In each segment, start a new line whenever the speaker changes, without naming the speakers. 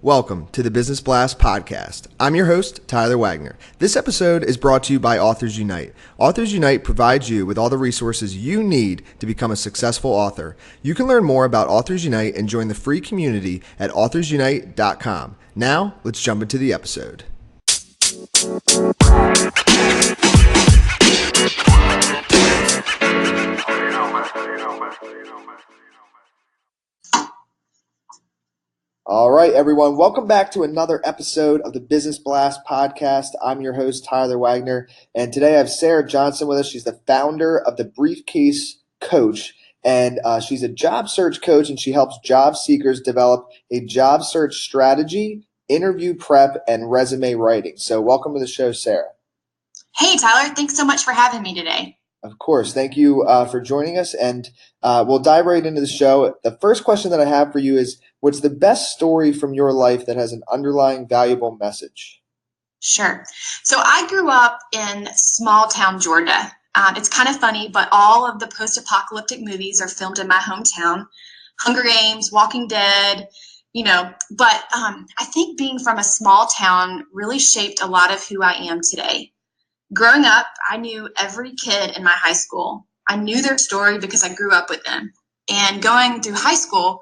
Welcome to the Business Blast podcast. I'm your host, Tyler Wagner. This episode is brought to you by Authors Unite. Authors Unite provides you with all the resources you need to become a successful author. You can learn more about Authors Unite and join the free community at authorsunite.com. Now, let's jump into the episode. All right, everyone. Welcome back to another episode of the Business Blast podcast. I'm your host, Tyler Wagner, and today I have Sarah Johnston with us. She's the founder of the Briefcase Coach, and she's a job search coach, and she helps job seekers develop a job search strategy, interview prep, and resume writing. So welcome to the show, Sarah.
Hey, Tyler. Thanks so much for having me today.
Of course. Thank you for joining us, and we'll dive right into the show. The first question that I have for you is, what's the best story from your life that has an underlying valuable message?
Sure. So I grew up in small town Georgia. It's kind of funny, but all of the post-apocalyptic movies are filmed in my hometown. Hunger Games, Walking Dead, but I think being from a small town really shaped a lot of who I am today. Growing up, I knew every kid in my high school. I knew their story because I grew up with them. And going through high school,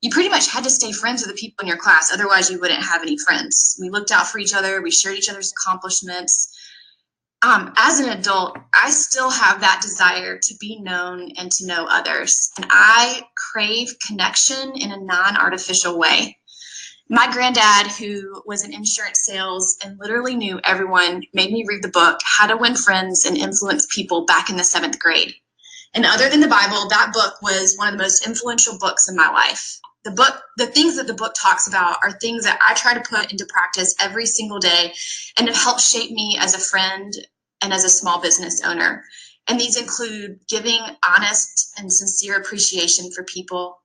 you pretty much had to stay friends with the people in your class. Otherwise, you wouldn't have any friends. We looked out for each other. We shared each other's accomplishments. As an adult, I still have that desire to be known and to know others. And I crave connection in a non-artificial way. My granddad, who was in insurance sales and literally knew everyone, made me read the book, How to Win Friends and Influence People, back in the 7th grade. And other than the Bible, that book was one of the most influential books in my life. The things that the book talks about are things that I try to put into practice every single day and have helped shape me as a friend and as a small business owner. And these include giving honest and sincere appreciation for people,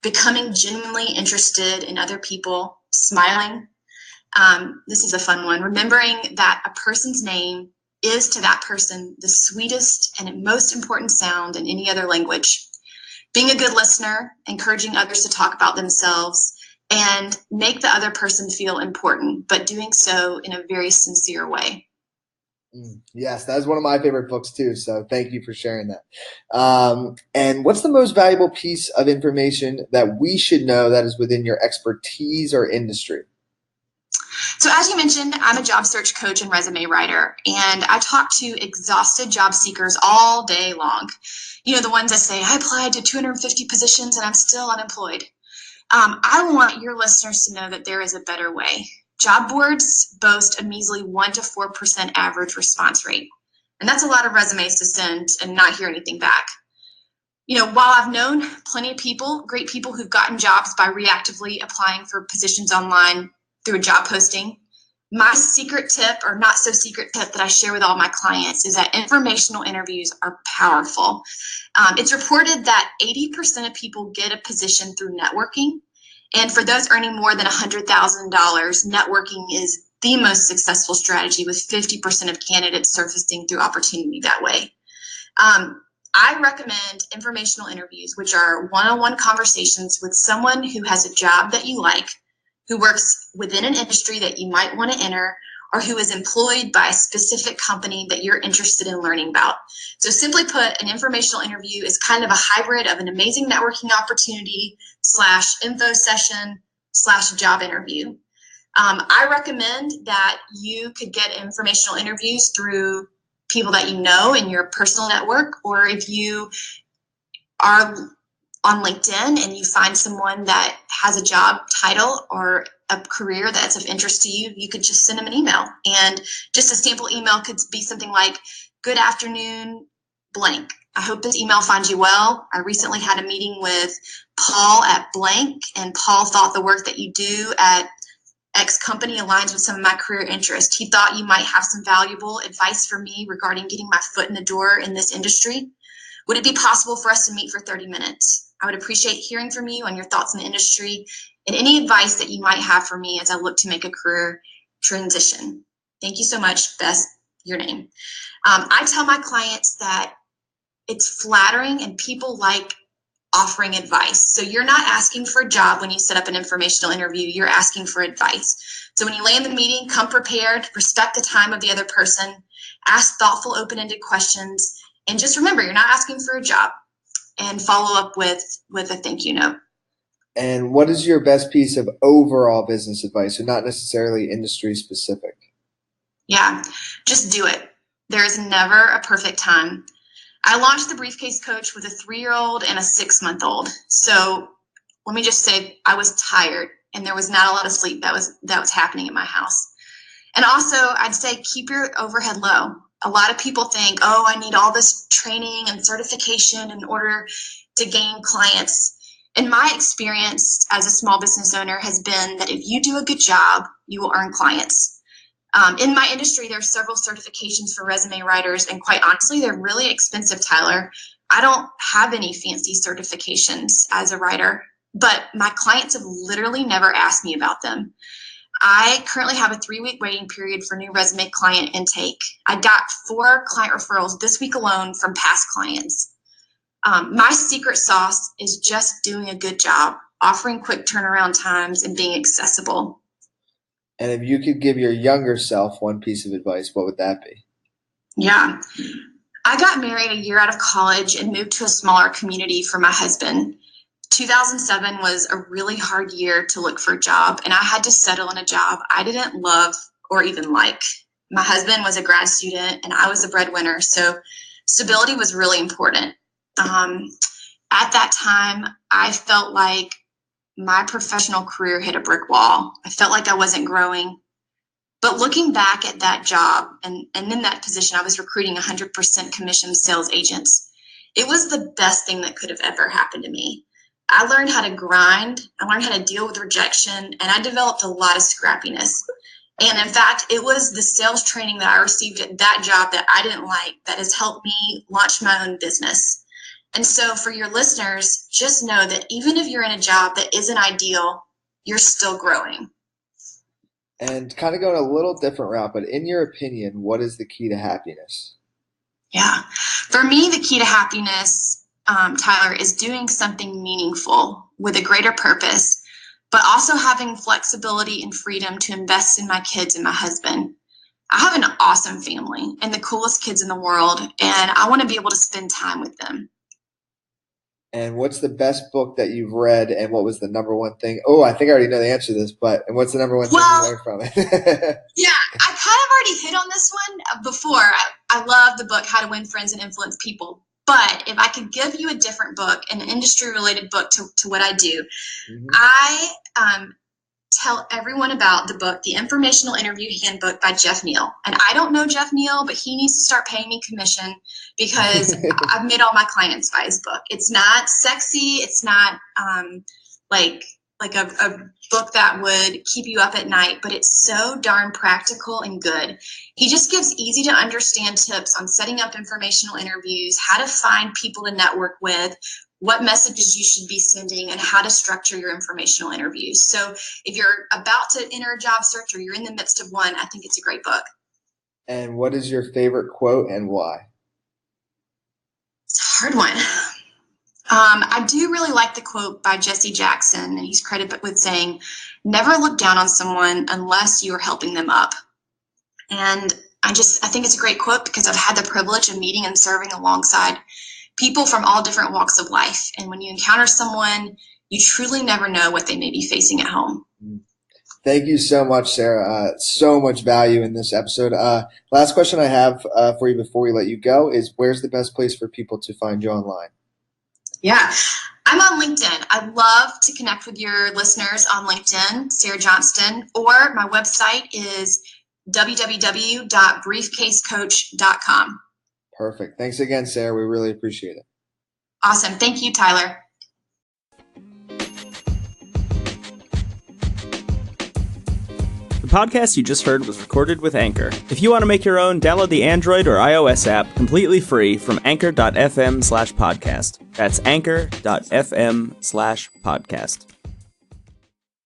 becoming genuinely interested in other people, smiling. This is a fun one. Remembering that a person's name is to that person the sweetest and most important sound in any other language. Being a good listener, encouraging others to talk about themselves, and make the other person feel important, but doing so in a very sincere way.
Yes, that is one of my favorite books too. So thank you for sharing that. And what's the most valuable piece of information that we should know that is within your expertise or industry?
So as you mentioned, I'm a job search coach and resume writer, and I talk to exhausted job seekers all day long. The ones that say, I applied to 250 positions and I'm still unemployed. I want your listeners to know that there is a better way. Job boards boast a measly 1 to 4% average response rate. And that's a lot of resumes to send and not hear anything back. While I've known plenty of people, great people who've gotten jobs by reactively applying for positions online through a job posting, my secret tip, or not so secret tip, that I share with all my clients is that informational interviews are powerful. It's reported that 80% of people get a position through networking. And for those earning more than $100,000, networking is the most successful strategy, with 50% of candidates surfacing through opportunity that way. I recommend informational interviews, which are one-on-one conversations with someone who has a job that you like, who works within an industry that you might want to enter, or who is employed by a specific company that you're interested in learning about. So simply put, an informational interview is kind of a hybrid of an amazing networking opportunity / info session / job interview. I recommend that you could get informational interviews through people that you know in your personal network, or if you are on LinkedIn and you find someone that has a job title or a career that's of interest to you, you could just send them an email. And just a sample email could be something like, good afternoon, blank. I hope this email finds you well. I recently had a meeting with Paul at blank, and Paul thought the work that you do at X company aligns with some of my career interests. He thought you might have some valuable advice for me regarding getting my foot in the door in this industry. Would it be possible for us to meet for 30 minutes? I would appreciate hearing from you on your thoughts on the industry and any advice that you might have for me as I look to make a career transition. Thank you so much. Best, your name. I tell my clients that it's flattering and people like offering advice. So you're not asking for a job when you set up an informational interview, you're asking for advice. So when you land the meeting, come prepared, respect the time of the other person, ask thoughtful, open-ended questions, and just remember, you're not asking for a job, and follow up with a thank you note.
And what is your best piece of overall business advice, so not necessarily industry specific?
Yeah, just do it. There is never a perfect time. I launched the Briefcase Coach with a 3-year-old and a 6-month-old. So let me just say I was tired and there was not a lot of sleep that was happening in my house. And also I'd say keep your overhead low. A lot of people think, oh, I need all this training and certification in order to gain clients. And my experience as a small business owner has been that if you do a good job, you will earn clients. In my industry, there are several certifications for resume writers, and quite honestly, they're really expensive, Tyler. I don't have any fancy certifications as a writer, but my clients have literally never asked me about them. I currently have a 3-week waiting period for new resume client intake. I got 4 client referrals this week alone from past clients. My secret sauce is just doing a good job, offering quick turnaround times, and being accessible.
And if you could give your younger self one piece of advice, what would that be?
Yeah. I got married a year out of college and moved to a smaller community for my husband. 2007 was a really hard year to look for a job, and I had to settle in a job I didn't love or even like. My husband was a grad student and I was a breadwinner, so stability was really important. At that time, I felt like my professional career hit a brick wall. I felt like I wasn't growing. But looking back at that job and in that position, I was recruiting 100% commission sales agents. It was the best thing that could have ever happened to me. I learned how to grind. I learned how to deal with rejection, and I developed a lot of scrappiness. And in fact, it was the sales training that I received at that job that I didn't like that has helped me launch my own business. And so for your listeners, just know that even if you're in a job that isn't ideal, you're still growing.
And kind of going a little different route, but in your opinion, what is the key to happiness?
Yeah. For me, the key to happiness, Tyler, is doing something meaningful with a greater purpose, but also having flexibility and freedom to invest in my kids and my husband. I have an awesome family and the coolest kids in the world, and I want to be able to spend time with them.
And what's the best book that you've read, and what was the number one thing? Oh, I think I already know the answer to this, but and what's the number one thing you learned from it?
Yeah, I kind of already hit on this one before. I love the book, How to Win Friends and Influence People. But if I could give you a different book, an industry-related book to what I do, I tell everyone about the book, The Informational Interview Handbook by Jeff Neal. And I don't know Jeff Neal, but he needs to start paying me commission because I've made all my clients buy his book. It's not sexy. It's not like a book that would keep you up at night, but it's so darn practical and good. He just gives easy to understand tips on setting up informational interviews, how to find people to network with, what messages you should be sending, and how to structure your informational interviews. So if you're about to enter a job search or you're in the midst of one, I think it's a great book.
And what is your favorite quote and why?
It's a hard one. I do really like the quote by Jesse Jackson, and he's credited with saying, "Never look down on someone unless you are helping them up." And I think it's a great quote because I've had the privilege of meeting and serving alongside people from all different walks of life. And when you encounter someone, you truly never know what they may be facing at home.
Thank you so much, Sarah. So much value in this episode. Last question I have for you before we let you go is, where's the best place for people to find you online?
Yeah, I'm on LinkedIn. I'd love to connect with your listeners on LinkedIn, Sarah Johnston, or my website is www.briefcasecoach.com.
Perfect. Thanks again, Sarah. We really appreciate it.
Awesome. Thank you, Tyler.
The podcast you just heard was recorded with Anchor. If you want to make your own, download the Android or iOS app completely free from anchor.fm/podcast. That's anchor.fm/podcast.